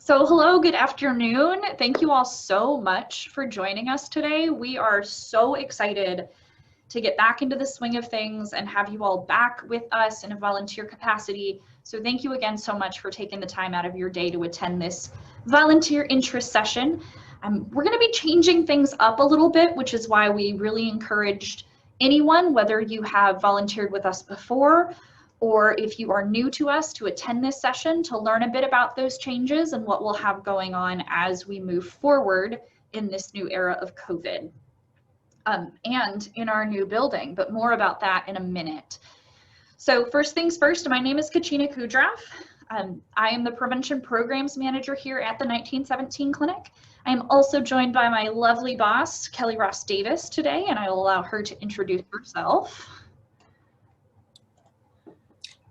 So hello, good afternoon. Thank you all so much for joining us today. We are so excited to get back into the swing of things and have you all back with us in a volunteer capacity. So thank you again so much for taking the time out of your day to attend this volunteer interest session. We're going to be changing things up a little bit, which is why we really encouraged anyone, whether you have volunteered with us before or if you are new to us, to attend this session to learn a bit about those changes and what we'll have going on as we move forward in this new era of COVID. And in our new building, but more about that in a minute. So first things first, my name is Kachina Kudroff. I am the Prevention Programs Manager here at the 1917 Clinic. I am also joined by my lovely boss, Kelly Ross Davis, today, and I will allow her to introduce herself.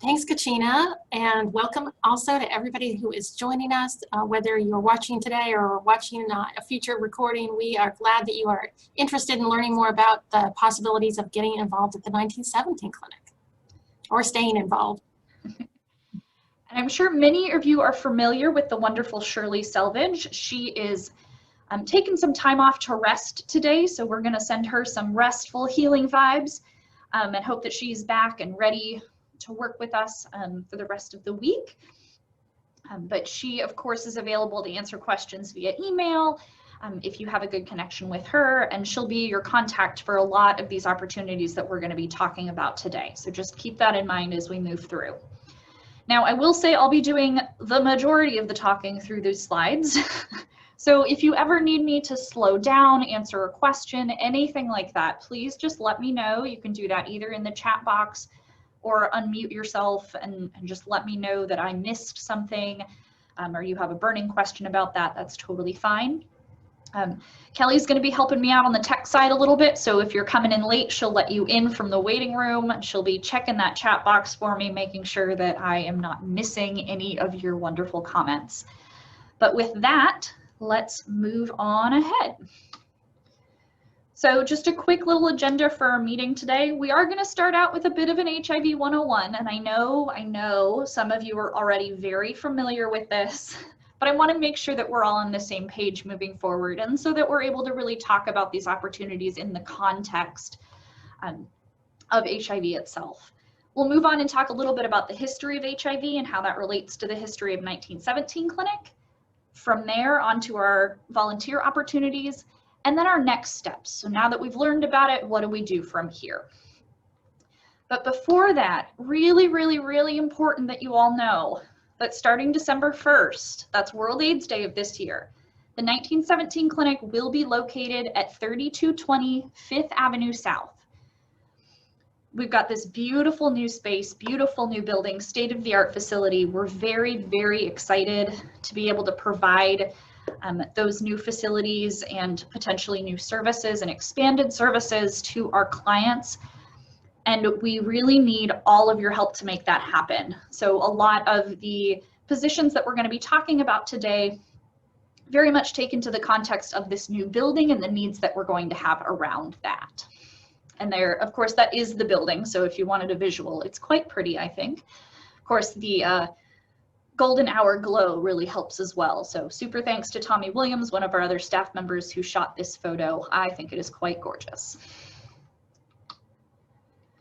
Thanks, Kachina, and welcome also to everybody who is joining us, whether you're watching today or watching a future recording. We are glad that you are interested in learning more about the possibilities of getting involved at the 1917 Clinic, or staying involved. And I'm sure many of you are familiar with the wonderful Shirley Selvage. She is taking some time off to rest today, so we're going to send her some restful, healing vibes and hope that she's back and ready to work with us for the rest of the week. But she, of course, is available to answer questions via email if you have a good connection with her, and she'll be your contact for a lot of these opportunities that we're going to be talking about today. So just keep that in mind as we move through. Now, I will say I'll be doing the majority of the talking through these slides. So if you ever need me to slow down, answer a question, anything like that, please just let me know. You can do that either in the chat box or unmute yourself and just let me know that I missed something or you have a burning question about that. That's totally fine. Kelly's going to be helping me out on the tech side a little bit, so if you're coming in late, she'll let you in from the waiting room. She'll be checking that chat box for me, making sure that I am not missing any of your wonderful comments. But with that, let's move on ahead. So just a quick little agenda for our meeting today. We are going to start out with a bit of an HIV 101, and I know some of you are already very familiar with this, but I want to make sure that we're all on the same page moving forward, and so that we're able to really talk about these opportunities in the context of HIV itself. We'll move on and talk a little bit about the history of HIV and how that relates to the history of 1917 Clinic. From there, onto our volunteer opportunities, and then our next steps. So now that we've learned about it, what do we do from here? But before that, really, really, really important that you all know that starting December 1st, that's World AIDS Day of this year, the 1917 Clinic will be located at 3220 5th Avenue South. We've got this beautiful new space, beautiful new building, state-of-the-art facility. We're very, very excited to be able to provide those new facilities and potentially new services and expanded services to our clients. And we really need all of your help to make that happen. So a lot of the positions that we're going to be talking about today very much take into the context of this new building and the needs that we're going to have around that. And there, of course, that is the building. So if you wanted a visual, it's quite pretty, I think. Of course, the golden hour glow really helps as well. So super thanks to Tommy Williams, one of our other staff members who shot this photo. I think it is quite gorgeous.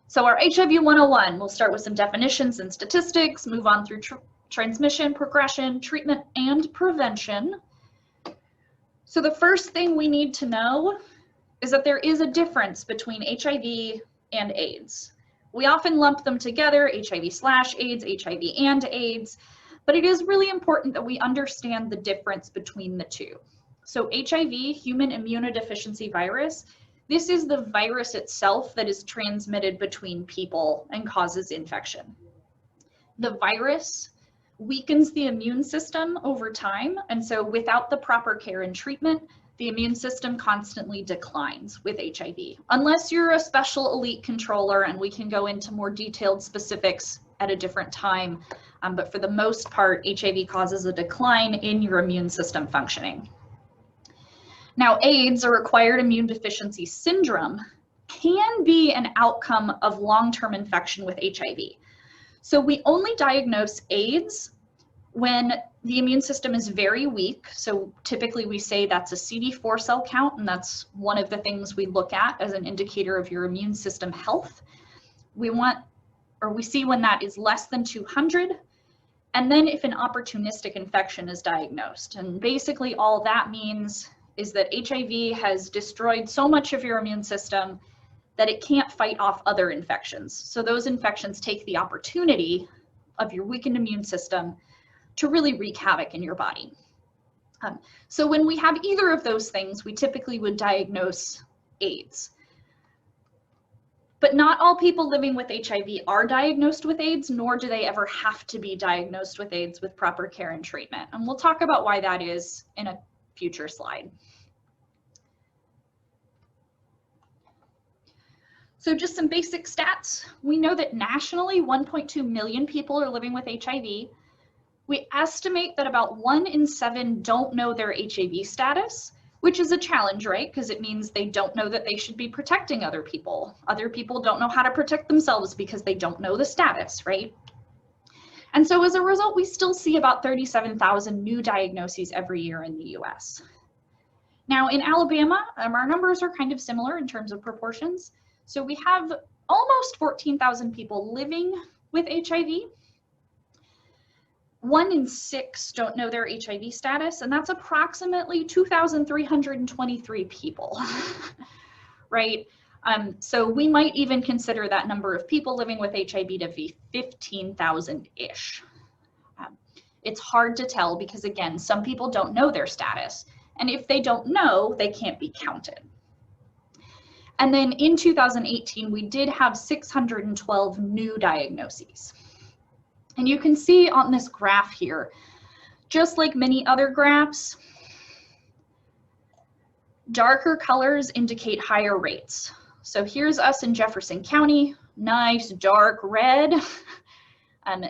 So our HIV 101, we'll start with some definitions and statistics, move on through transmission, progression, treatment, and prevention. So the first thing we need to know is that there is a difference between HIV and AIDS. We often lump them together, HIV/AIDS, HIV and AIDS, but it is really important that we understand the difference between the two. So HIV, human immunodeficiency virus, this is the virus itself that is transmitted between people and causes infection. The virus weakens the immune system over time, and so without the proper care and treatment, the immune system constantly declines with HIV, unless you're a special elite controller, and we can go into more detailed specifics at a different time. But for the most part, HIV causes a decline in your immune system functioning. Now, AIDS, or acquired immune deficiency syndrome, can be an outcome of long-term infection with HIV. So we only diagnose AIDS when the immune system is very weak. So typically we say that's a CD4 cell count, and that's one of the things we look at as an indicator of your immune system health. We see when that is less than 200, and then if an opportunistic infection is diagnosed. And basically all that means is that HIV has destroyed so much of your immune system that it can't fight off other infections. So those infections take the opportunity of your weakened immune system to really wreak havoc in your body. So when we have either of those things, we typically would diagnose AIDS. But not all people living with HIV are diagnosed with AIDS, nor do they ever have to be diagnosed with AIDS with proper care and treatment. And we'll talk about why that is in a future slide. So just some basic stats. We know that nationally 1.2 million people are living with HIV. We estimate that about 1 in 7 don't know their HIV status, which is a challenge, right? Because it means they don't know that they should be protecting other people. Other people don't know how to protect themselves because they don't know the status, right? And so as a result, we still see about 37,000 new diagnoses every year in the US. Now in Alabama, our numbers are kind of similar in terms of proportions. So we have almost 14,000 people living with HIV. 1 in 6 don't know their HIV status, and that's approximately 2,323 people, right? So we might even consider that number of people living with HIV to be 15,000-ish. It's hard to tell because, again, some people don't know their status, and if they don't know, they can't be counted. And then in 2018, we did have 612 new diagnoses. And you can see on this graph here, just like many other graphs, darker colors indicate higher rates. So here's us in Jefferson County, nice dark red.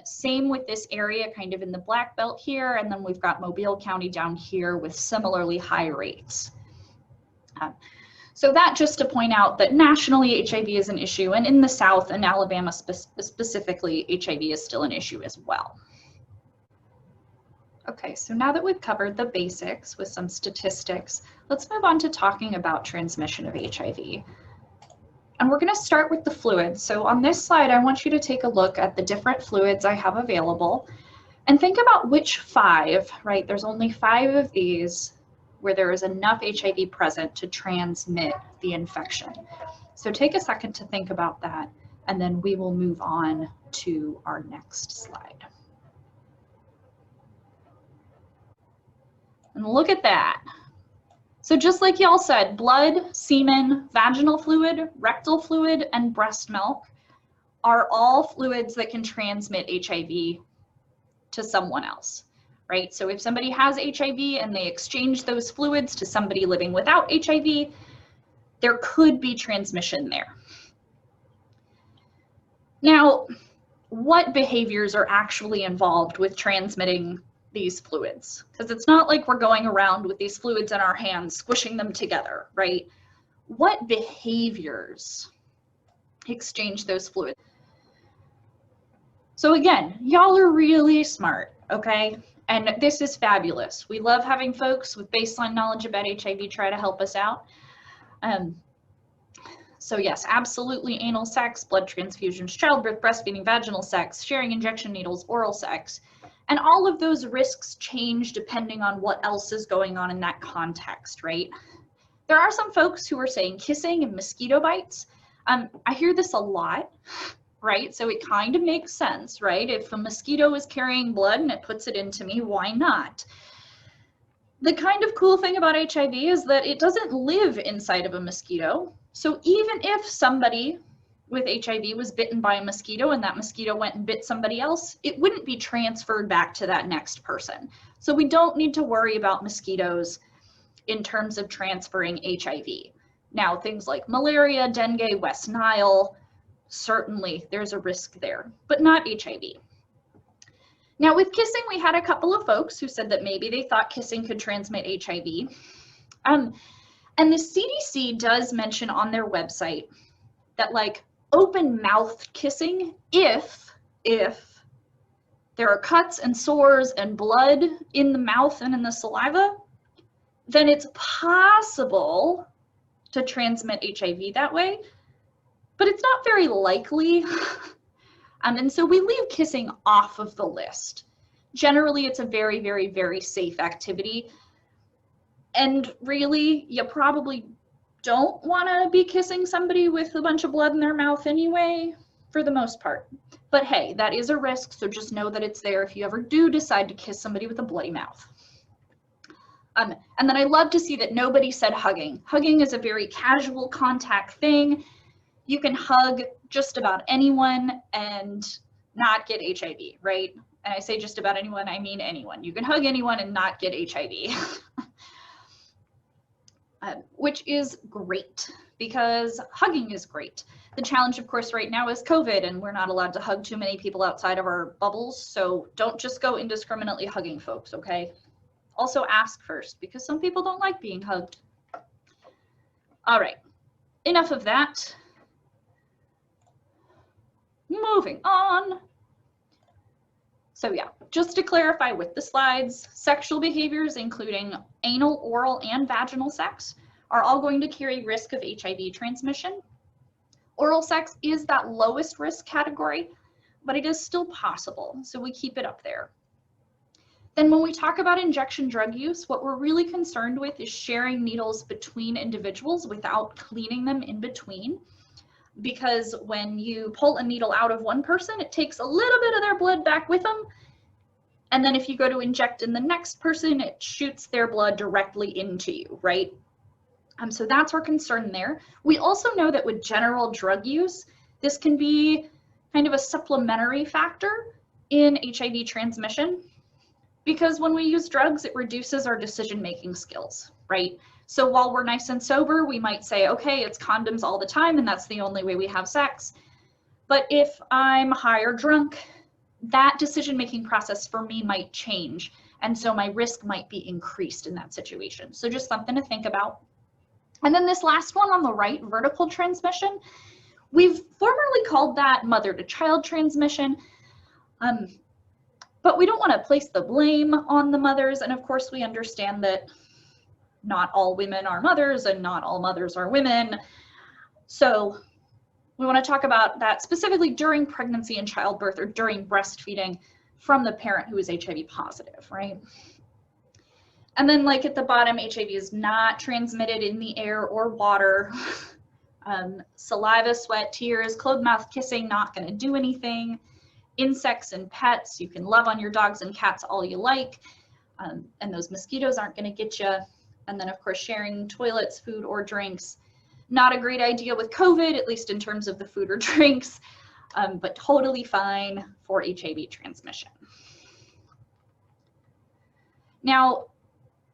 Same with this area kind of in the black belt here, and then we've got Mobile County down here with similarly high rates. So that just to point out that nationally HIV is an issue, and in the South and Alabama specifically, HIV is still an issue as well. Okay, so now that we've covered the basics with some statistics, let's move on to talking about transmission of HIV. And we're going to start with the fluids. So on this slide, I want you to take a look at the different fluids I have available and think about which 5, right? There's only 5 of these where there is enough HIV present to transmit the infection. So take a second to think about that, and then we will move on to our next slide. And look at that. So just like y'all said, blood, semen, vaginal fluid, rectal fluid, and breast milk are all fluids that can transmit HIV to someone else. Right? So if somebody has HIV and they exchange those fluids to somebody living without HIV, there could be transmission there. Now, what behaviors are actually involved with transmitting these fluids? Because it's not like we're going around with these fluids in our hands, squishing them together, right? What behaviors exchange those fluids? So again, y'all are really smart, okay? And this is fabulous. We love having folks with baseline knowledge about HIV try to help us out. So yes, absolutely anal sex, blood transfusions, childbirth, breastfeeding, vaginal sex, sharing injection needles, oral sex. And all of those risks change depending on what else is going on in that context, right? There are some folks who are saying kissing and mosquito bites. I hear this a lot. Right? So it kind of makes sense, right? If a mosquito is carrying blood and it puts it into me, why not? The kind of cool thing about HIV is that it doesn't live inside of a mosquito. So even if somebody with HIV was bitten by a mosquito and that mosquito went and bit somebody else, it wouldn't be transferred back to that next person. So we don't need to worry about mosquitoes in terms of transferring HIV. Now, things like malaria, dengue, West Nile, certainly there's a risk there, but not HIV. Now with kissing, we had a couple of folks who said that maybe they thought kissing could transmit HIV. And the CDC does mention on their website that like open mouth kissing, if there are cuts and sores and blood in the mouth and in the saliva, then it's possible to transmit HIV that way, but it's not very likely. And so we leave kissing off of the list. Generally, it's a very, very, very safe activity. And really, you probably don't want to be kissing somebody with a bunch of blood in their mouth anyway, for the most part. But hey, that is a risk, so just know that it's there if you ever do decide to kiss somebody with a bloody mouth. And then I love to see that nobody said hugging. Hugging is a very casual contact thing. You can hug just about anyone and not get HIV, right? And I say just about anyone, I mean anyone. You can hug anyone and not get HIV. Which is great, because hugging is great. The challenge, of course, right now is COVID, and we're not allowed to hug too many people outside of our bubbles, so don't just go indiscriminately hugging folks, okay? Also ask first, because some people don't like being hugged. All right, enough of that. Moving on. So yeah, just to clarify with the slides, sexual behaviors, including anal, oral, and vaginal sex, are all going to carry risk of HIV transmission. Oral sex is that lowest risk category, but it is still possible, so we keep it up there. Then when we talk about injection drug use, what we're really concerned with is sharing needles between individuals without cleaning them in between. Because when you pull a needle out of one person, it takes a little bit of their blood back with them. And then if you go to inject in the next person, it shoots their blood directly into you, right? So that's our concern there. We also know that with general drug use, this can be kind of a supplementary factor in HIV transmission, because when we use drugs, it reduces our decision-making skills, right? So while we're nice and sober, we might say, okay, it's condoms all the time, and that's the only way we have sex. But if I'm high or drunk, that decision-making process for me might change. And so my risk might be increased in that situation. So just something to think about. And then this last one on the right, vertical transmission, we've formerly called that mother-to-child transmission. But we don't want to place the blame on the mothers. And of course, we understand that not all women are mothers and not all mothers are women. So we want to talk about that specifically during pregnancy and childbirth, or during breastfeeding from the parent who is HIV positive, right? And then like at the bottom, HIV is not transmitted in the air or water. Saliva, sweat, tears, closed mouth kissing, not going to do anything. Insects and pets, you can love on your dogs and cats all you like, and those mosquitoes aren't going to get you. And then of course sharing toilets, food, or drinks, not a great idea with COVID, at least in terms of the food or drinks, but totally fine for HIV transmission. Now,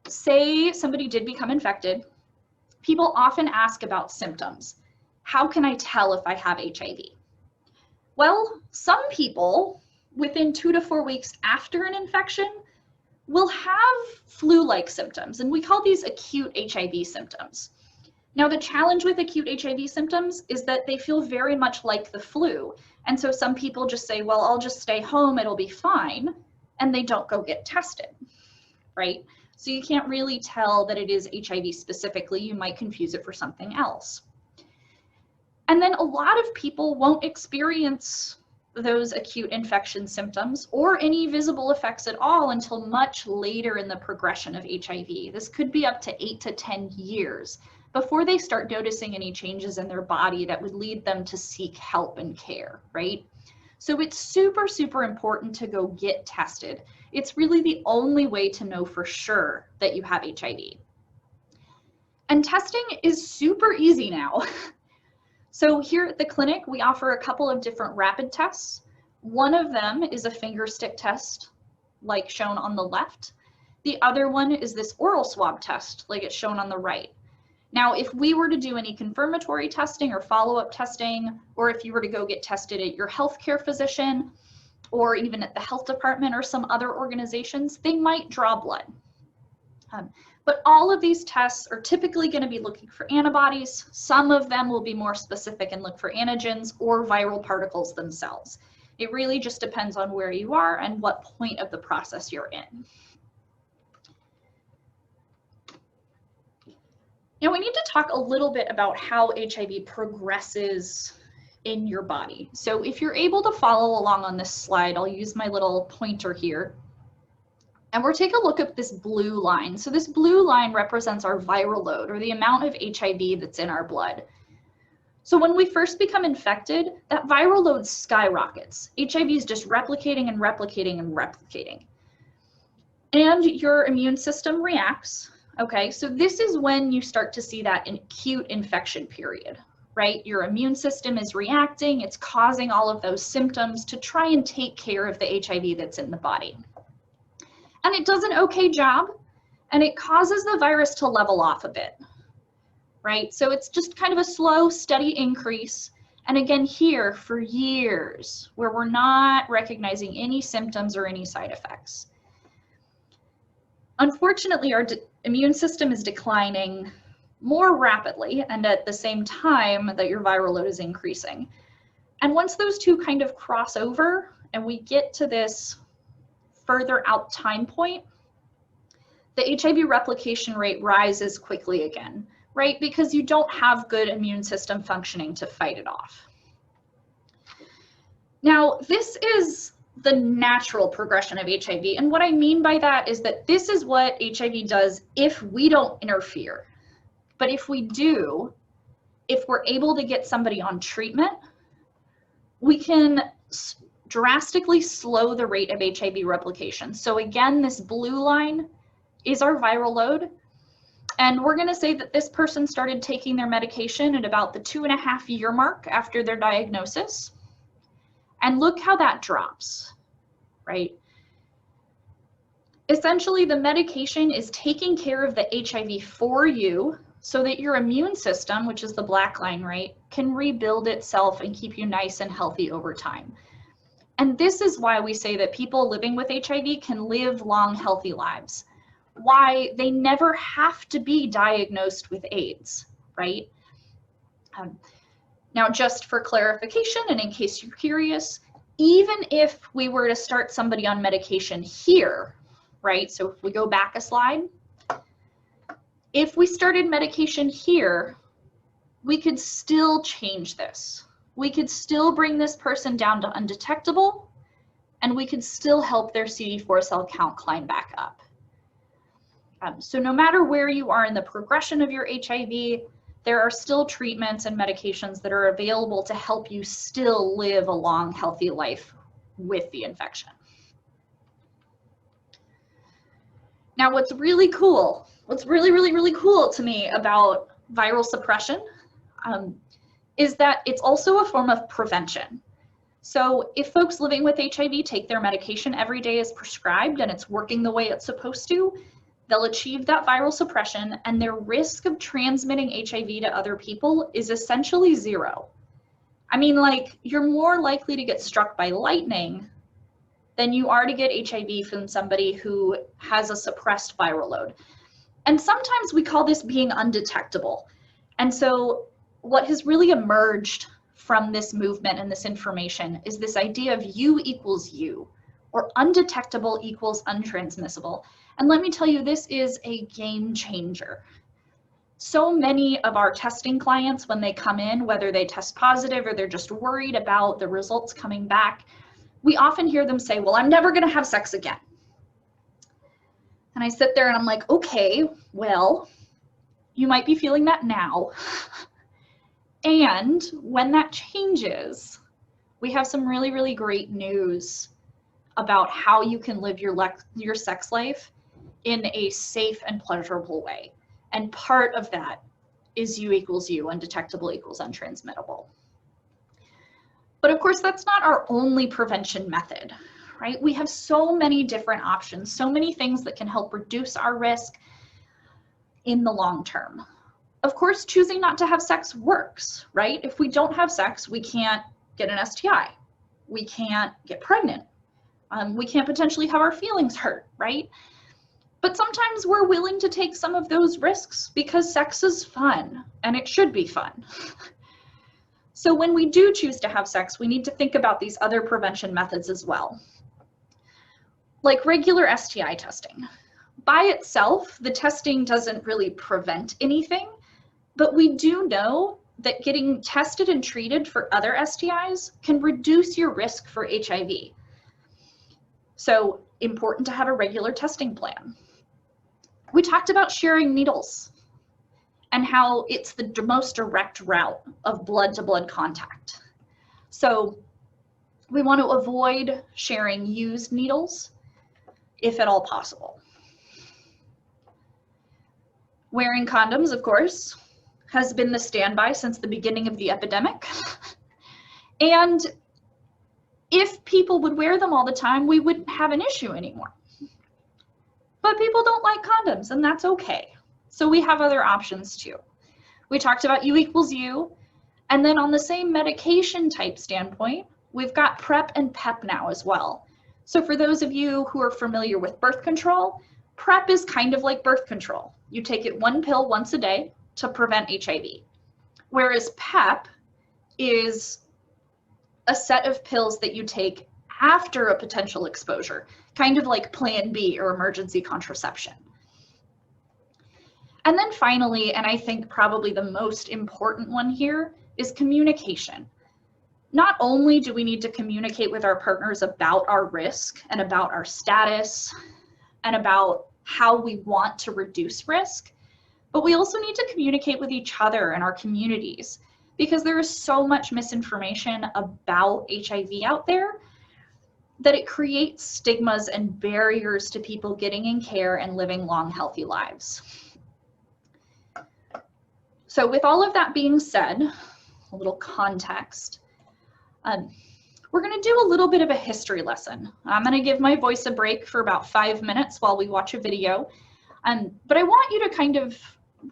say somebody did become infected, people often ask about symptoms. How can I tell if I have HIV? Well, some people within 2 to 4 weeks after an infection will have flu-like symptoms, and we call these acute HIV symptoms. Now, the challenge with acute HIV symptoms is that they feel very much like the flu. And so some people just say, well, I'll just stay home, it'll be fine, and they don't go get tested, right? So you can't really tell that it is HIV specifically. You might confuse it for something else. And then a lot of people won't experience those acute infection symptoms or any visible effects at all until much later in the progression of HIV. This could be up to 8 to 10 years before they start noticing any changes in their body that would lead them to seek help and care, right? So it's super, super important to go get tested. It's really the only way to know for sure that you have HIV. And testing is super easy now. So here at the clinic, we offer a couple of different rapid tests. One of them is a finger stick test, like shown on the left. The other one is this oral swab test, like it's shown on the right. Now, if we were to do any confirmatory testing or follow-up testing, or if you were to go get tested at your healthcare physician, or even at the health department or some other organizations, they might draw blood. But all of these tests are typically going to be looking for antibodies. Some of them will be more specific and look for antigens or viral particles themselves. It really just depends on where you are and what point of the process you're in. Now we need to talk a little bit about how HIV progresses in your body. So if you're able to follow along on this slide, I'll use my little pointer here. And we'll take a look at this blue line. So this blue line represents our viral load, or the amount of HIV that's in our blood. So when we first become infected, that viral load skyrockets. HIV is just replicating and replicating and replicating. And your immune system reacts. Okay, so this is when you start to see that acute infection period, right? Your immune system is reacting, it's causing all of those symptoms to try and take care of the HIV that's in the body. And it does an okay job, and it causes the virus to level off a bit, right? So it's just kind of a slow, steady increase. And again, here for years, where we're not recognizing any symptoms or any side effects. Unfortunately, our immune system is declining more rapidly and at the same time that your viral load is increasing. And once those two kind of cross over and we get to this further out time point, the HIV replication rate rises quickly again, right? Because you don't have good immune system functioning to fight it off. Now, this is the natural progression of HIV. And what I mean by that is that this is what HIV does if we don't interfere. But if we do, if we're able to get somebody on treatment, we can drastically slow the rate of HIV replication. So again, this blue line is our viral load. And we're gonna say that this person started taking their medication at about the 2.5-year mark after their diagnosis. And look how that drops, right? Essentially, the medication is taking care of the HIV for you so that your immune system, which is the black line, right, can rebuild itself and keep you nice and healthy over time. And this is why we say that people living with HIV can live long, healthy lives. Why they never have to be diagnosed with AIDS, right? Now, just for clarification, and in case you're curious, even if we were to start somebody on medication here, right? So if we go back a slide, if we started medication here, we could still change this. We could still bring this person down to undetectable, and we could still help their CD4 cell count climb back up. So no matter where you are in the progression of your HIV, there are still treatments and medications that are available to help you still live a long, healthy life with the infection. Now, what's really cool, what's really cool to me about viral suppression is that it's also a form of prevention. So if folks living with HIV take their medication every day as prescribed and it's working the way it's supposed to, they'll achieve that viral suppression, and their risk of transmitting HIV to other people is essentially zero. I mean, like, you're more likely to get struck by lightning than you are to get HIV from somebody who has a suppressed viral load. And sometimes we call this being undetectable. And so what has really emerged from this movement and this information is this idea of U equals U, or undetectable equals untransmissible. And let me tell you, this is a game changer. So many of our testing clients, when they come in, whether they test positive or they're just worried about the results coming back, we often hear them say, well, I'm never gonna have sex again. And I sit there and I'm like, okay, well, you might be feeling that now. And when that changes, we have some really great news about how you can live your sex life in a safe and pleasurable way. And part of that is U equals U, undetectable equals untransmittable. But of course, that's not our only prevention method, right? We have so many different options, so many things that can help reduce our risk in the long term. Of course, choosing not to have sex works, right? If we don't have sex, we can't get an STI. We can't get pregnant. We can't potentially have our feelings hurt, right? But sometimes we're willing to take some of those risks because sex is fun, and it should be fun. So when we do choose to have sex, we need to think about these other prevention methods as well, like regular STI testing. By itself, the testing doesn't really prevent anything, but we do know that getting tested and treated for other STIs can reduce your risk for HIV. So important to have a regular testing plan. We talked about sharing needles and how it's the most direct route of blood-to-blood contact. So we want to avoid sharing used needles if at all possible. Wearing condoms, of course, has been the standby since the beginning of the epidemic. And if people would wear them all the time, we wouldn't have an issue anymore. But people don't like condoms, and that's okay. So we have other options too. We talked about U equals U, and then on the same medication type standpoint, we've got PrEP and PEP now as well. So for those of you who are familiar with birth control, PrEP is kind of like birth control. You take it one pill once a day to prevent HIV, whereas PEP is a set of pills that you take after a potential exposure, kind of like Plan B or emergency contraception. And then finally, and I think probably the most important one here, is communication. Not only do we need to communicate with our partners about our risk and about our status and about how we want to reduce risk, but we also need to communicate with each other and our communities, because there is so much misinformation about HIV out there that it creates stigmas and barriers to people getting in care and living long, healthy lives. So with all of that being said, a little context, we're going to do a little bit of a history lesson. I'm going to give my voice a break for about 5 minutes while we watch a video, but I want you to kind of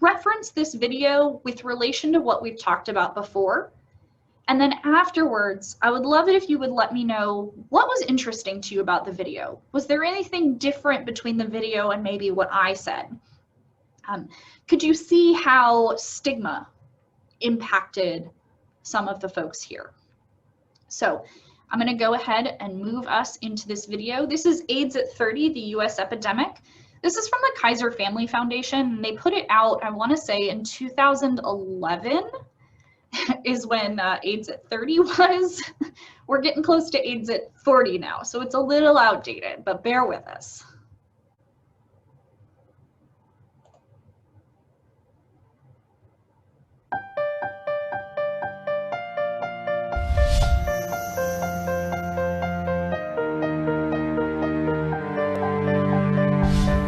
reference this video with relation to what we've talked about before. And then afterwards, I would love it if you would let me know what was interesting to you about the video. Was there anything different between the video and maybe what I said? Could you see how stigma impacted some of the folks here? So I'm going to go ahead and move us into this video. This is AIDS at 30, the US epidemic. This is from the Kaiser Family Foundation, and they put it out, I want to say in 2011 is when AIDS at 30 was. We're getting close to AIDS at 40 now, so it's a little outdated, but bear with us.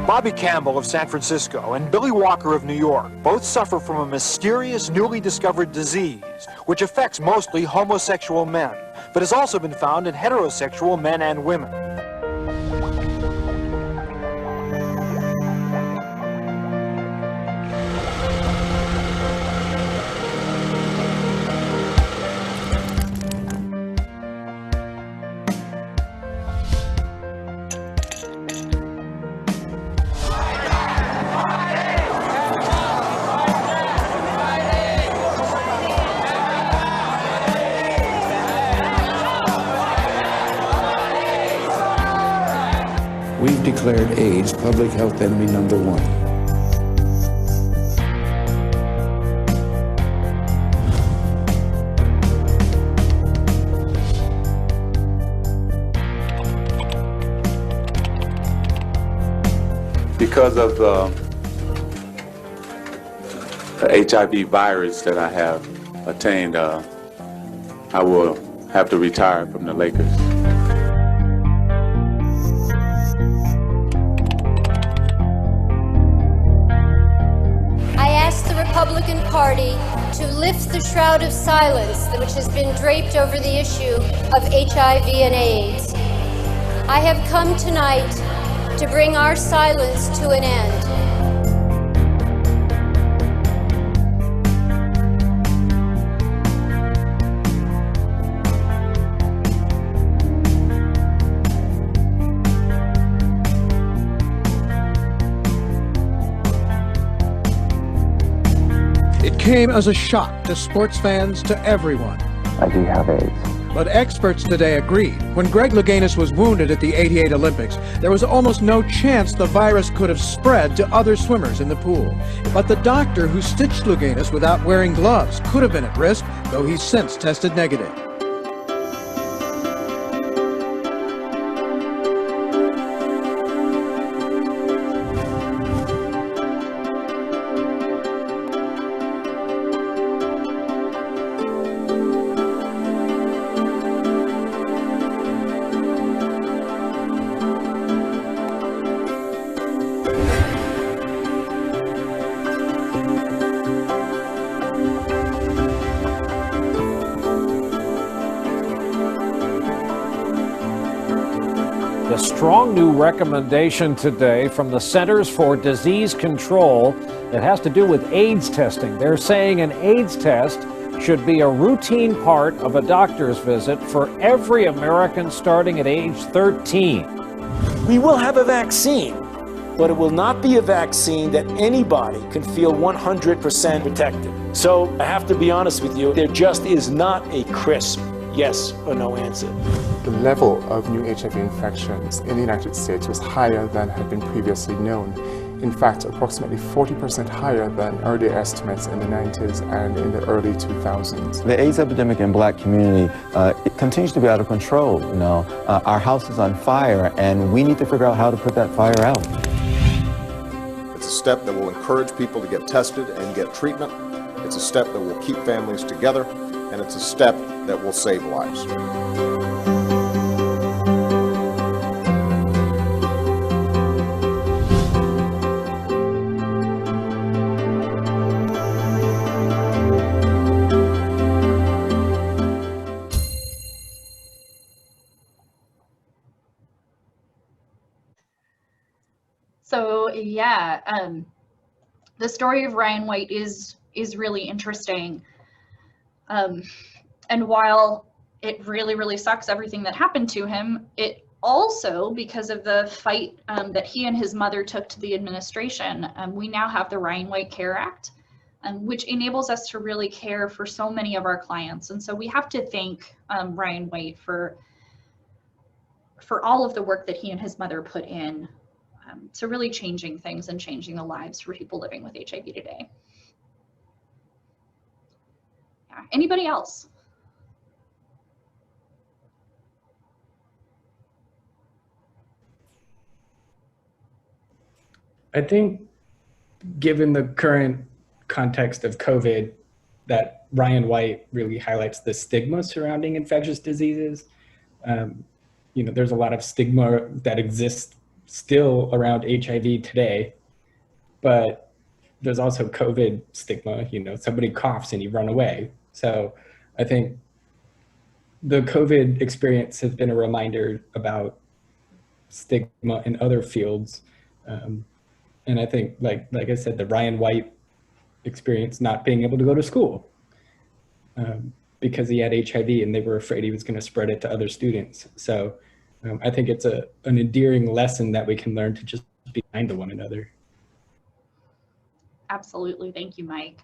Bobby Campbell of San Francisco and Billy Walker of New York both suffer from a mysterious newly discovered disease which affects mostly homosexual men, but has also been found in heterosexual men and women. We've declared AIDS public health enemy number 1. Because of the HIV virus that I have attained, I will have to retire from the Lakers. Republican Party to lift the shroud of silence which has been draped over the issue of HIV and AIDS. I have come tonight to bring our silence to an end. It came as a shock to sports fans, to everyone. I do have AIDS. But experts today agreed. When Greg Louganis was wounded at the '88 Olympics, there was almost no chance the virus could have spread to other swimmers in the pool. But the doctor who stitched Louganis without wearing gloves could have been at risk, though he's since tested negative. A strong new recommendation today from the Centers for Disease Control that has to do with AIDS testing. They're saying an AIDS test should be a routine part of a doctor's visit for every American starting at age 13. We will have a vaccine, but it will not be a vaccine that anybody can feel 100% protected. So I have to be honest with you, there just is not a crisp yes or no answer. The level of new HIV infections in the United States was higher than had been previously known. In fact, approximately 40% higher than earlier estimates in the 90s and in the early 2000s. The AIDS epidemic in Black community, it continues to be out of control. You know, our house is on fire, and we need to figure out how to put that fire out. It's a step that will encourage people to get tested and get treatment. It's a step that will keep families together, and it's a step that will save lives. So yeah, the story of Ryan White is really interesting. And while it really sucks everything that happened to him, it also, because of the fight that he and his mother took to the administration, we now have the Ryan White Care Act, which enables us to really care for so many of our clients. And so we have to thank Ryan White for all of the work that he and his mother put in to really changing things and changing the lives for people living with HIV today. Yeah. Anybody else? I think given the current context of COVID, that Ryan White really highlights the stigma surrounding infectious diseases. You know, there's a lot of stigma that exists still around HIV today, but there's also COVID stigma. You know, somebody coughs and you run away. So I think the COVID experience has been a reminder about stigma in other fields. And I think, like I said, the Ryan White experience, not being able to go to school because he had HIV and they were afraid he was going to spread it to other students. So I think it's an endearing lesson that we can learn to just be kind to one another. Absolutely. Thank you, Mike.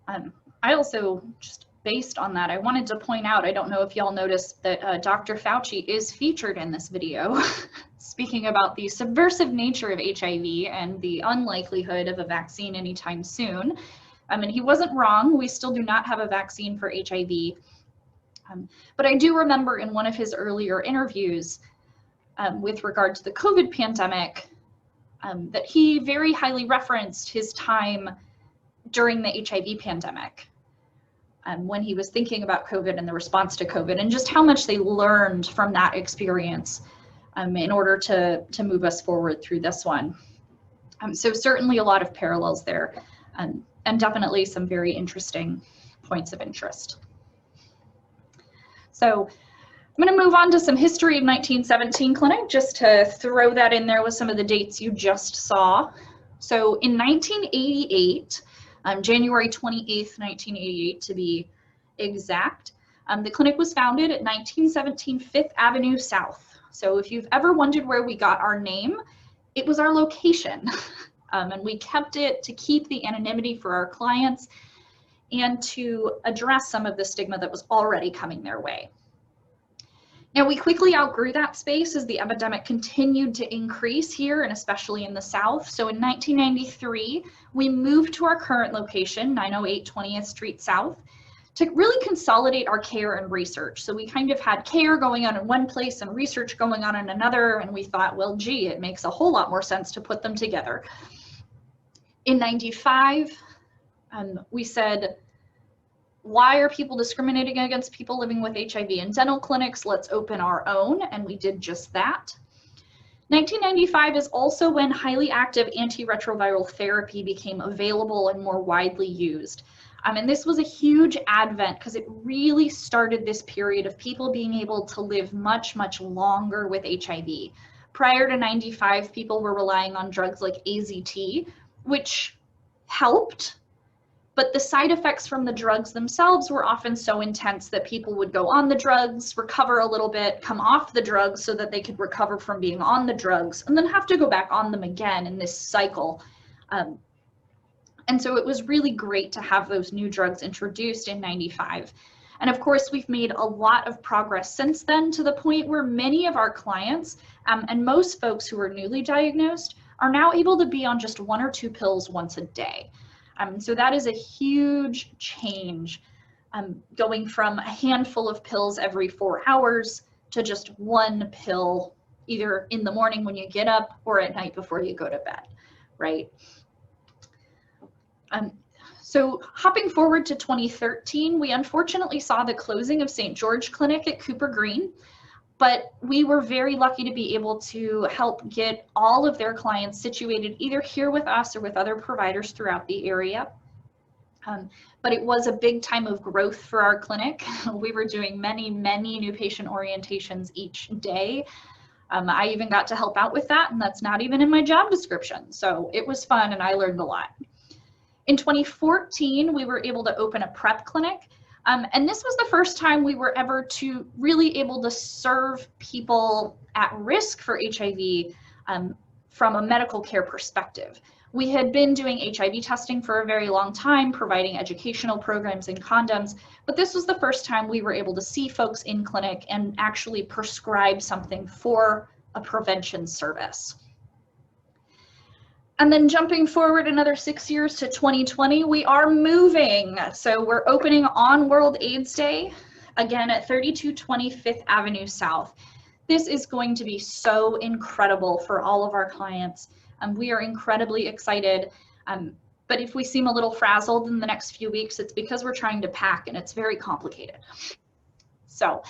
I also, just based on that, I wanted to point out, I don't know if y'all noticed that Dr. Fauci is featured in this video, speaking about the subversive nature of HIV and the unlikelihood of a vaccine anytime soon. And he wasn't wrong. We still do not have a vaccine for HIV. But I do remember in one of his earlier interviews with regard to the COVID pandemic, that he very highly referenced his time during the HIV pandemic, when he was thinking about COVID and the response to COVID, and just how much they learned from that experience in order to move us forward through this one. So certainly a lot of parallels there, and definitely some very interesting points of interest. So I'm going to move on to some history of 1917 clinic, just to throw that in there with some of the dates you just saw. So in 1988, January 28th, 1988 to be exact, the clinic was founded at 1917 Fifth Avenue South. So if you've ever wondered where we got our name, it was our location. And we kept it to keep the anonymity for our clients and to address some of the stigma that was already coming their way. Now, we quickly outgrew that space as the epidemic continued to increase here, and especially in the South. So in 1993, we moved to our current location, 908 20th Street South, to really consolidate our care and research. So we kind of had care going on in one place and research going on in another, and we thought, well, gee, it makes a whole lot more sense to put them together. In 95, we said, why are people discriminating against people living with HIV in dental clinics? Let's open our own, and we did just that. 1995 is also when highly active antiretroviral therapy became available and more widely used. And this was a huge advent because it really started this period of people being able to live much, much longer with HIV. Prior to 95, people were relying on drugs like AZT, which helped, but the side effects from the drugs themselves were often so intense that people would go on the drugs, recover a little bit, come off the drugs so that they could recover from being on the drugs, and then have to go back on them again in this cycle. And so it was really great to have those new drugs introduced in 95. And of course, we've made a lot of progress since then, to the point where many of our clients and most folks who are newly diagnosed are now able to be on just 1 or 2 pills once a day. So that is a huge change, going from a handful of pills every 4 hours to just 1 pill, either in the morning when you get up or at night before you go to bed, right? So hopping forward to 2013, we unfortunately saw the closing of St. George Clinic at Cooper Green, but we were very lucky to be able to help get all of their clients situated either here with us or with other providers throughout the area. But it was a big time of growth for our clinic. We were doing many, many new patient orientations each day. I even got to help out with that, and that's not even in my job description. So it was fun, and I learned a lot. In 2014, we were able to open a PrEP clinic. And this was the first time we were ever really able to serve people at risk for HIV from a medical care perspective. We had been doing HIV testing for a very long time, providing educational programs and condoms, but this was the first time we were able to see folks in clinic and actually prescribe something for a prevention service. And then jumping forward another 6 years to 2020, we are moving. So we're opening on World AIDS Day, again at 3220 Fifth Avenue South. This is going to be so incredible for all of our clients. We are incredibly excited. But if we seem a little frazzled in the next few weeks, it's because we're trying to pack and it's very complicated. So,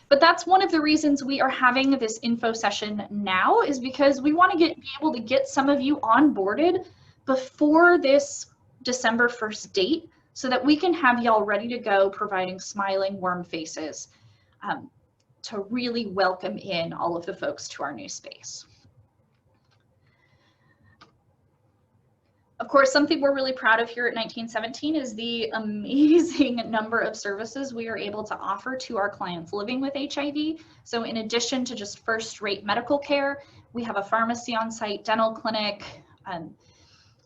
but that's one of the reasons we are having this info session now, is because we want to be able to get some of you onboarded before this December 1st date, so that we can have y'all ready to go, providing smiling, warm faces to really welcome in all of the folks to our new space. Of course, something we're really proud of here at 1917 is the amazing number of services we are able to offer to our clients living with HIV. So in addition to just first-rate medical care, we have a pharmacy on site, dental clinic,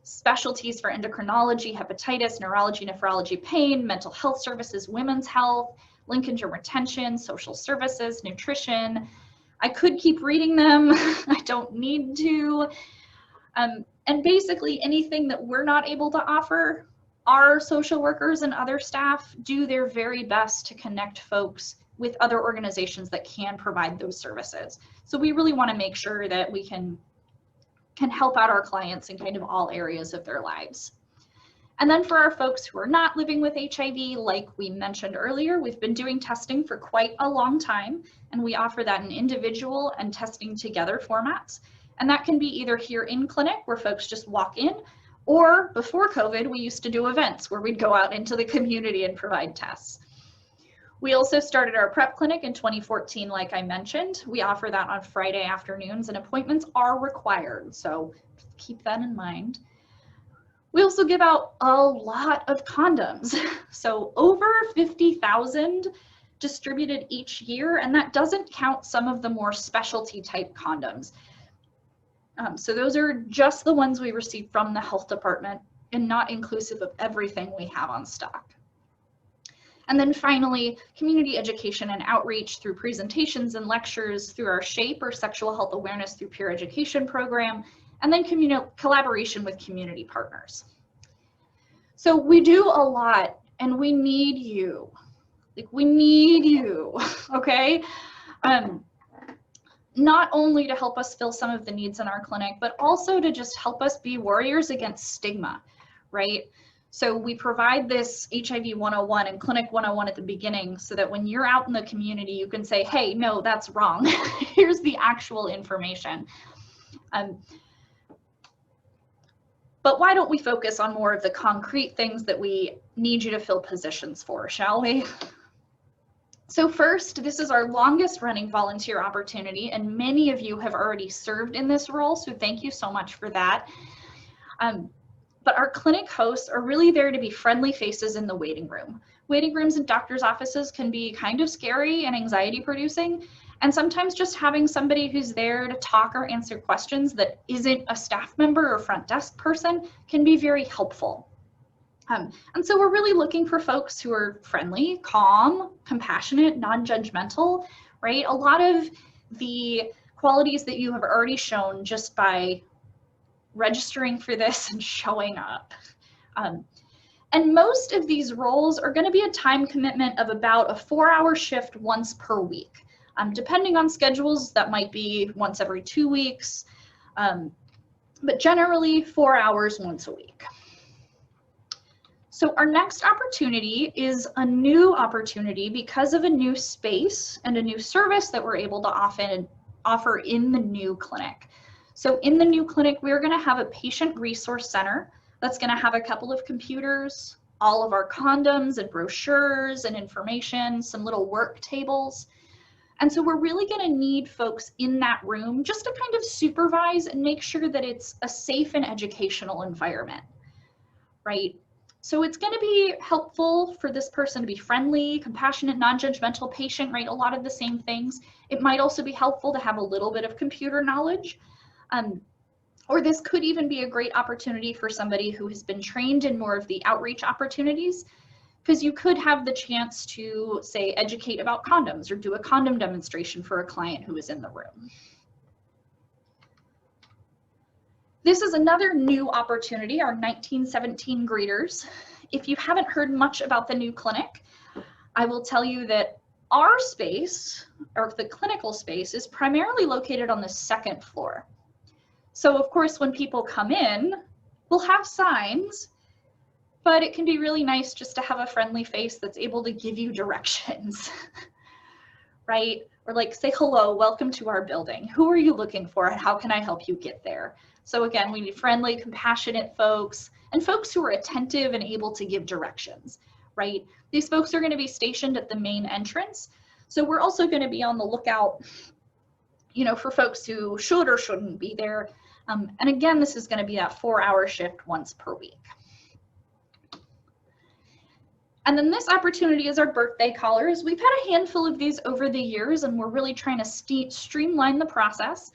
specialties for endocrinology, hepatitis, neurology, nephrology, pain, mental health services, women's health, linkage and retention, social services, nutrition. I could keep reading them. I don't need to. And basically anything that we're not able to offer, our social workers and other staff do their very best to connect folks with other organizations that can provide those services. So we really want to make sure that we can help out our clients in kind of all areas of their lives. And then for our folks who are not living with HIV, like we mentioned earlier, we've been doing testing for quite a long time, and we offer that in individual and testing together formats. And that can be either here in clinic where folks just walk in, or before COVID, we used to do events where we'd go out into the community and provide tests. We also started our PrEP clinic in 2014, like I mentioned. We offer that on Friday afternoons, and appointments are required, so keep that in mind. We also give out a lot of condoms. So over 50,000 distributed each year, and that doesn't count some of the more specialty type condoms. So those are just the ones we receive from the health department. and not inclusive of everything we have on stock. And then finally, community education and outreach through presentations and lectures, through our SHAPE, or Sexual Health Awareness Through Peer Education program, and then collaboration with community partners. So we do a lot, and we need you. Like, we need you, okay? Not only to help us fill some of the needs in our clinic, but also to just help us be warriors against stigma, right? So we provide this HIV 101 and Clinic 101 at the beginning so that when you're out in the community, you can say, hey, no, that's wrong. Here's the actual information. But why don't we focus on more of the concrete things that we need you to fill positions for, shall we? So first, this is our longest running volunteer opportunity, and many of you have already served in this role, so thank you so much for that. But our clinic hosts are really there to be friendly faces in the waiting room. Waiting rooms in doctors' offices can be kind of scary and anxiety producing, and sometimes just having somebody who's there to talk or answer questions that isn't a staff member or front desk person can be very helpful. And so we're really looking for folks who are friendly, calm, compassionate, non-judgmental, right? A lot of the qualities that you have already shown just by registering for this and showing up. And most of these roles are going to be a time commitment of about a 4-hour shift once per week. Depending on schedules, that might be once every 2 weeks, but generally 4 hours once a week. So our next opportunity is a new opportunity because of a new space and a new service that we're able to offer in the new clinic. So in the new clinic, we're going to have a patient resource center that's going to have a couple of computers, all of our condoms and brochures and information, some little work tables. And so we're really going to need folks in that room just to kind of supervise and make sure that it's a safe and educational environment, right? So it's going to be helpful for this person to be friendly, compassionate, non-judgmental, patient, right? A lot of the same things. It might also be helpful to have a little bit of computer knowledge. Or this could even be a great opportunity for somebody who has been trained in more of the outreach opportunities, because you could have the chance to, say, educate about condoms or do a condom demonstration for a client who is in the room. This is another new opportunity, our 1917 greeters. If you haven't heard much about the new clinic, I will tell you that our space, or the clinical space, is primarily located on the 2nd floor. So of course, when people come in, we'll have signs, but it can be really nice just to have a friendly face that's able to give you directions, right? Or like say, hello, welcome to our building. Who are you looking for and how can I help you get there? So again, we need friendly, compassionate folks and folks who are attentive and able to give directions, right? These folks are going to be stationed at the main entrance. So we're also going to be on the lookout, you know, for folks who should or shouldn't be there. And again, this is going to be that 4-hour shift once per week. And then this opportunity is our birthday callers. We've had a handful of these over the years, and we're really trying to streamline the process.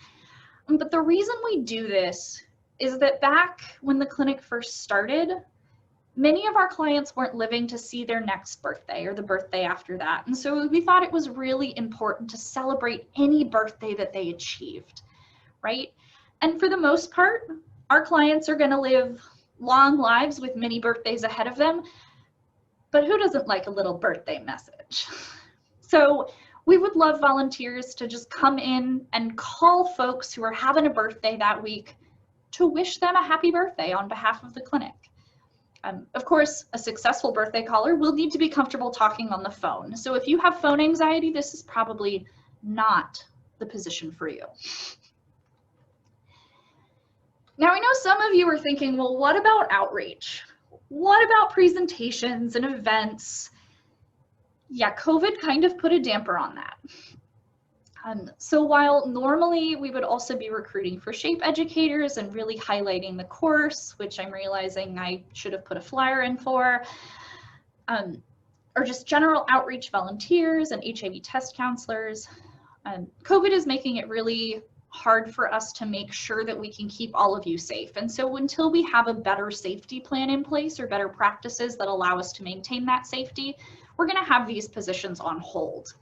But the reason we do this is that back when the clinic first started, many of our clients weren't living to see their next birthday or the birthday after that. And so we thought it was really important to celebrate any birthday that they achieved, right? And for the most part, our clients are going to live long lives with many birthdays ahead of them. But who doesn't like a little birthday message? So we would love volunteers to just come in and call folks who are having a birthday that week to wish them a happy birthday on behalf of the clinic. Of course, a successful birthday caller will need to be comfortable talking on the phone. So if you have phone anxiety, this is probably not the position for you. Now, I know some of you are thinking, well, what about outreach? What about presentations and events? Yeah, COVID kind of put a damper on that. So while normally we would also be recruiting for SHAPE educators and really highlighting the course, which I'm realizing I should have put a flyer in for, or just general outreach volunteers and HIV test counselors, COVID is making it really hard for us to make sure that we can keep all of you safe. And so until we have a better safety plan in place or better practices that allow us to maintain that safety, we're going to have these positions on hold.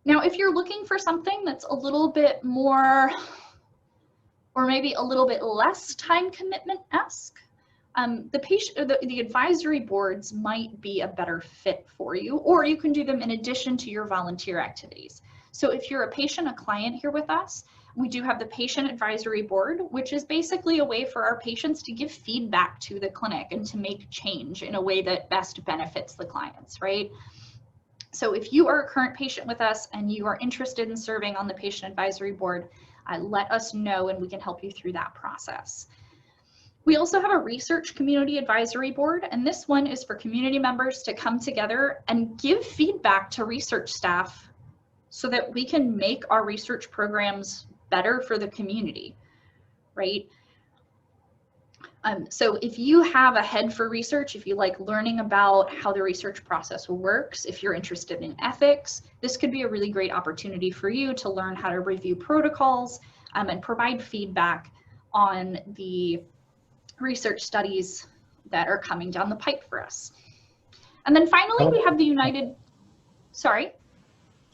Now, if you're looking for something that's a little bit more, or maybe a little bit less time commitment-esque, the advisory boards might be a better fit for you, or you can do them in addition to your volunteer activities. So if you're a patient, a client here with us, we do have the patient advisory board, which is basically a way for our patients to give feedback to the clinic and to make change in a way that best benefits the clients, right? So if you are a current patient with us and you are interested in serving on the patient advisory board, let us know and we can help you through that process. We also have a research community advisory board, and this one is for community members to come together and give feedback to research staff so that we can make our research programs better for the community, right? So if you have a head for research, if you like learning about how the research process works, if you're interested in ethics, this could be a really great opportunity for you to learn how to review protocols and provide feedback on the research studies that are coming down the pipe for us. And then finally, we have the United, sorry.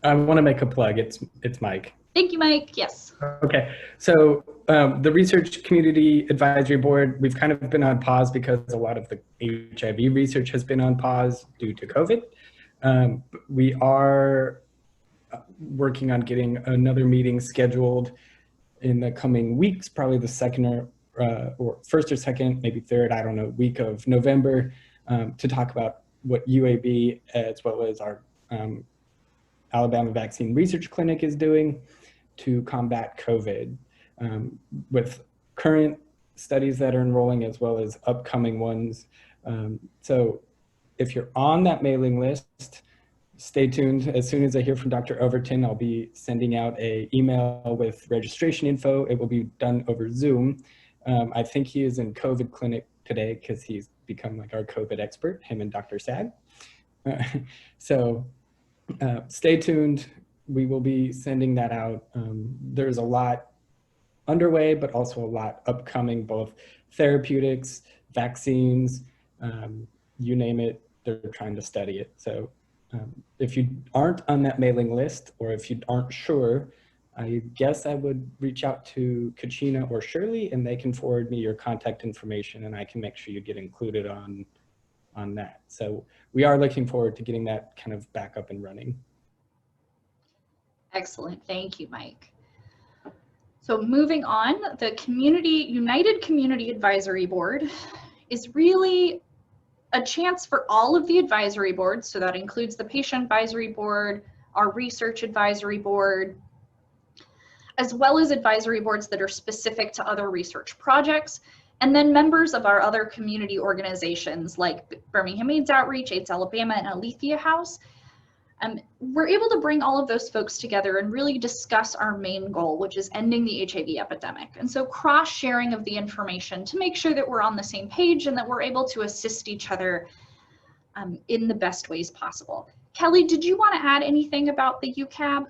I want to make a plug. It's Mike. Thank you, Mike. Yes. Okay. So the Research Community Advisory Board, we've kind of been on pause because a lot of the HIV research has been on pause due to COVID. We are working on getting another meeting scheduled in the coming weeks, probably the second or first or second, maybe third, I don't know, week of November, to talk about what UAB as well as our Alabama Vaccine Research Clinic is doing to combat COVID, with current studies that are enrolling as well as upcoming ones. So if you're on that mailing list, stay tuned. As soon as I hear from Dr. Overton, I'll be sending out an email with registration info. It will be done over Zoom. I think he is in COVID clinic today because he's become like our COVID expert, him and Dr. Sag. So stay tuned. We will be sending that out. There's a lot underway, but also a lot upcoming, both therapeutics, vaccines, you name it, they're trying to study it. So if you aren't on that mailing list, or if you aren't sure, I guess I would reach out to Kachina or Shirley, and they can forward me your contact information, and I can make sure you get included on that. So we are looking forward to getting that kind of back up and running. Excellent. Thank you, Mike. So moving on, the United Community Advisory Board is really a chance for all of the advisory boards. So that includes the Patient Advisory Board, our Research Advisory Board, as well as advisory boards that are specific to other research projects, and then members of our other community organizations like Birmingham AIDS Outreach, AIDS Alabama, and Alethea House. We're able to bring all of those folks together and really discuss our main goal, which is ending the HIV epidemic. And so cross-sharing of the information to make sure that we're on the same page and that we're able to assist each other in the best ways possible. Kelly, did you want to add anything about the UCAB?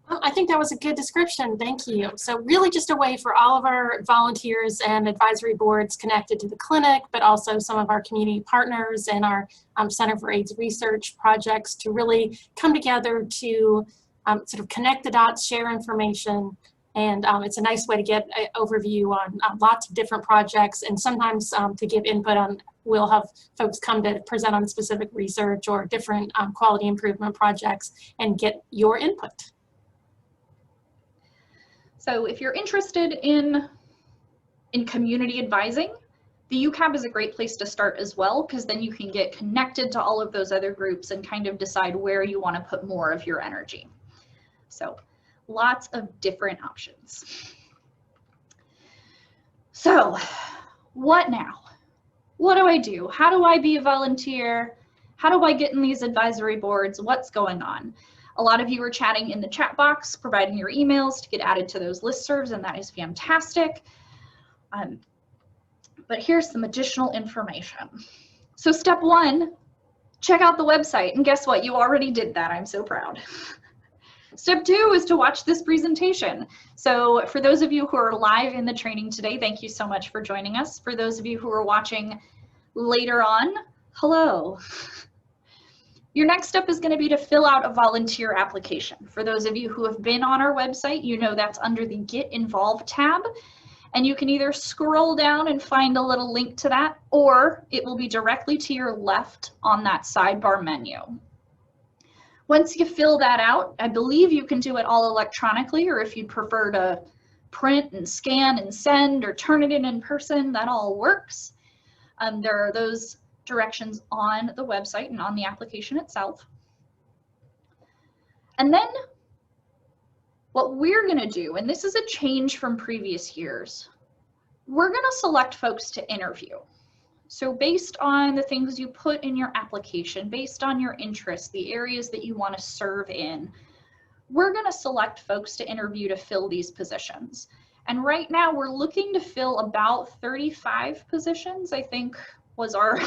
Well, I think that was a good description. Thank you. So really just a way for all of our volunteers and advisory boards connected to the clinic, but also some of our community partners and our Center for AIDS Research projects to really come together to sort of connect the dots, share information, and it's a nice way to get an overview on lots of different projects, and sometimes to give input on, we'll have folks come to present on specific research or different quality improvement projects and get your input. So if you're interested in community advising, the UCAB is a great place to start as well, because then you can get connected to all of those other groups and kind of decide where you want to put more of your energy. So lots of different options. So what now? What do I do? How do I be a volunteer? How do I get in these advisory boards? What's going on? A lot of you are chatting in the chat box, providing your emails to get added to those listservs, and that is fantastic. But here's some additional information. So step one, check out the website, and guess what? You already did that. I'm so proud. Step 2 is to watch this presentation. So for those of you who are live in the training today, thank you so much for joining us. For those of you who are watching later on, hello. Your next step is going to be to fill out a volunteer application. For those of you who have been on our website, you know that's under the Get Involved tab. And you can either scroll down and find a little link to that, or it will be directly to your left on that sidebar menu. Once you fill that out, I believe you can do it all electronically, or if you prefer to print and scan and send or turn it in person, that all works. There are those directions on the website and on the application itself. And then what we're going to do, and this is a change from previous years, we're going to select folks to interview. So based on the things you put in your application, based on your interests, the areas that you want to serve in, we're going to select folks to interview to fill these positions. And right now we're looking to fill about 35 positions, I think was our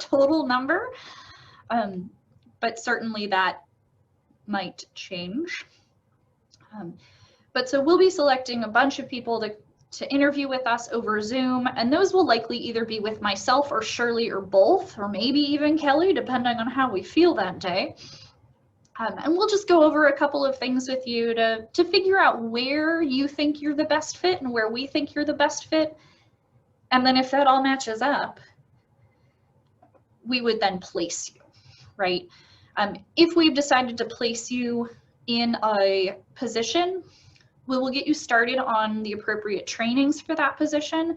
total number. But certainly that might change. But so we'll be selecting a bunch of people to interview with us over Zoom, and those will likely either be with myself or Shirley or both, or maybe even Kelly, depending on how we feel that day. And we'll just go over a couple of things with you to figure out where you think you're the best fit and where we think you're the best fit. And then if that all matches up, we would then place you, right? If we've decided to place you in a position, we will get you started on the appropriate trainings for that position.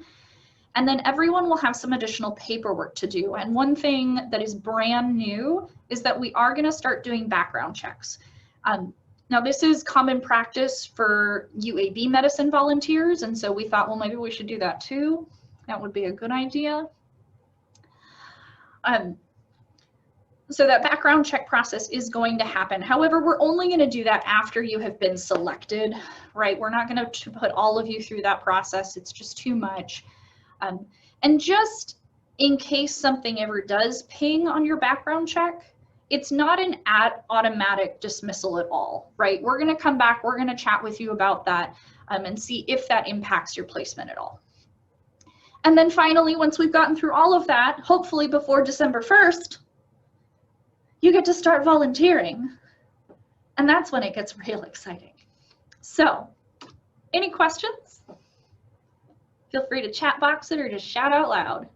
And then everyone will have some additional paperwork to do. And one thing that is brand new is that we are going to start doing background checks. Now this is common practice for UAB medicine volunteers. And so we thought, well, maybe we should do that too. That would be a good idea. So that background check process is going to happen. However, we're only going to do that after you have been selected, right? We're not going to put all of you through that process. It's just too much. And just in case something ever does ping on your background check, it's not an automatic dismissal at all, right? We're going to come back, we're going to chat with you about that and see if that impacts your placement at all. And then finally, once we've gotten through all of that, hopefully before December 1st, you get to start volunteering. And that's when it gets real exciting. So, any questions? Feel free to chat box it or just shout out loud.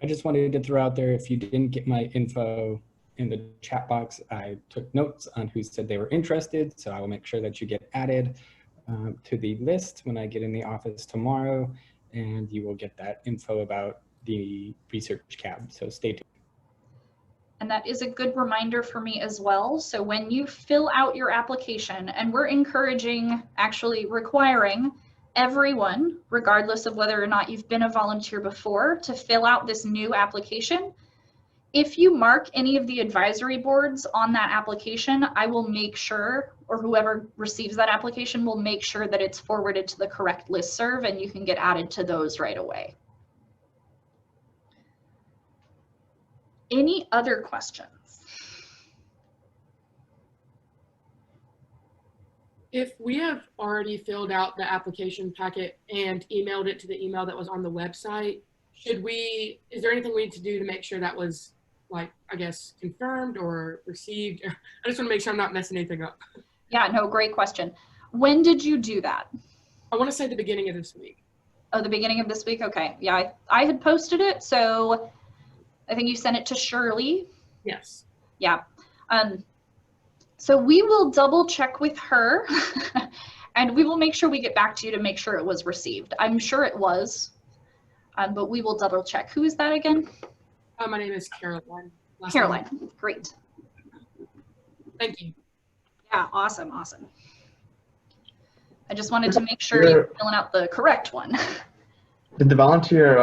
I just wanted to throw out there, if you didn't get my info in the chat box, I took notes on who said they were interested, so I will make sure that you get added to the list when I get in the office tomorrow, and you will get that info about the research cab, so stay tuned. And that is a good reminder for me as well. So when you fill out your application, and we're encouraging, actually requiring everyone, regardless of whether or not you've been a volunteer before, to fill out this new application. If you mark any of the advisory boards on that application, I will make sure, or whoever receives that application will make sure that it's forwarded to the correct listserv and you can get added to those right away. Any other questions? If we have already filled out the application packet and emailed it to the email that was on the website, is there anything we need to do to make sure that was, like, I guess, confirmed or received? I just want to make sure I'm not messing anything up. Yeah, no, great question. When did you do that? I want to say the beginning of this week. Oh, the beginning of this week? Okay. Yeah, I had posted it, so I think you sent it to Shirley. Yes. Yeah. So we will double check with her and we will make sure we get back to you to make sure it was received. I'm sure it was, but we will double check. Who is that again? My name is Caroline. Caroline, great. Thank you. Yeah, awesome, awesome. I just wanted to make sure you were filling out the correct one. Did the volunteer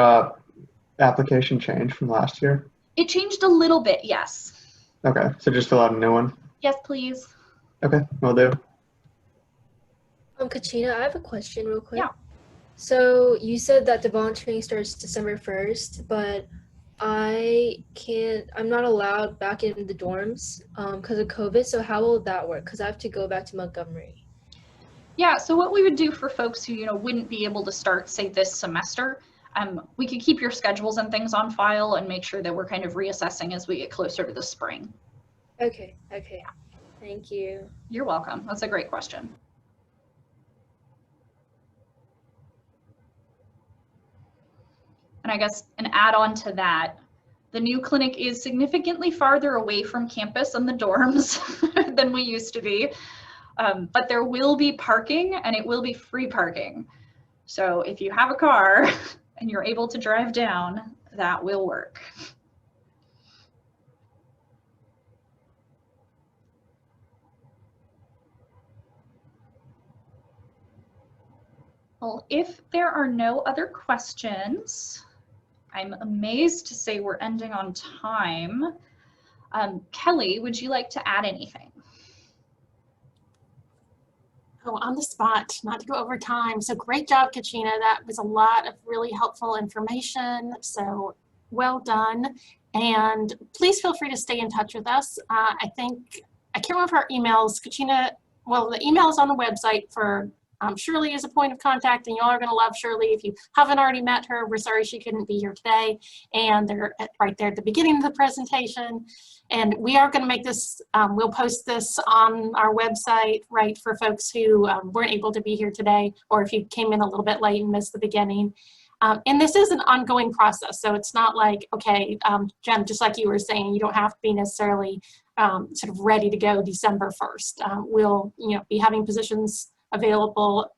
application change from last year? It changed a little bit, yes. Okay, so just fill out a new one? Yes, please. Okay, will do. Kachina, I have a question real quick. Yeah. So you said that the volunteering starts December 1st, but I'm not allowed back in the dorms because of COVID. So how will that work? Because I have to go back to Montgomery. Yeah, so what we would do for folks who, wouldn't be able to start, say, this semester, we could keep your schedules and things on file and make sure that we're kind of reassessing as we get closer to the spring. Okay. Thank you. You're welcome. That's a great question. And I guess an add-on to that, the new clinic is significantly farther away from campus and the dorms than we used to be. But there will be parking, and it will be free parking. So if you have a car and you're able to drive down, that will work. Well, if there are no other questions, I'm amazed to say we're ending on time. Kelly, would you like to add anything? Oh, on the spot, not to go over time. So great job, Kachina. That was a lot of really helpful information. So well done. And please feel free to stay in touch with us. I can't remember our emails. Kachina, well, the email is on the website for Shirley as a point of contact, and you all are going to love Shirley. If you haven't already met her, we're sorry she couldn't be here today. And they're right there at the beginning of the presentation. And we are going to make this, we'll post this on our website, right, for folks who weren't able to be here today, or if you came in a little bit late and missed the beginning. And this is an ongoing process. So it's not like, okay, Jen, just like you were saying, you don't have to be necessarily sort of ready to go December 1st. We'll, be having positions available,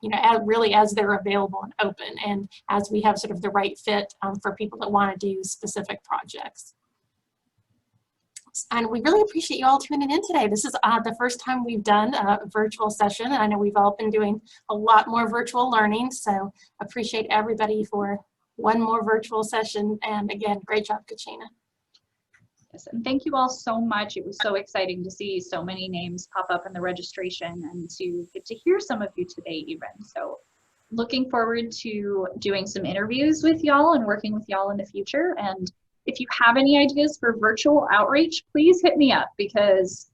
really as they're available and open, and as we have sort of the right fit for people that want to do specific projects. And we really appreciate you all tuning in today. This is the first time we've done a virtual session. And I know we've all been doing a lot more virtual learning, so appreciate everybody for one more virtual session. And again, great job, Kachina. Yes, and thank you all so much. It was so exciting to see so many names pop up in the registration and to get to hear some of you today even. So looking forward to doing some interviews with y'all and working with y'all in the future. And if you have any ideas for virtual outreach, please hit me up, because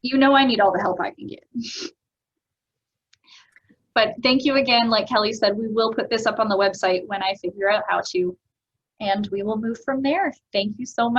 I need all the help I can get. But thank you again. Like Kelly said, we will put this up on the website when I figure out how to, and we will move from there. Thank you so much.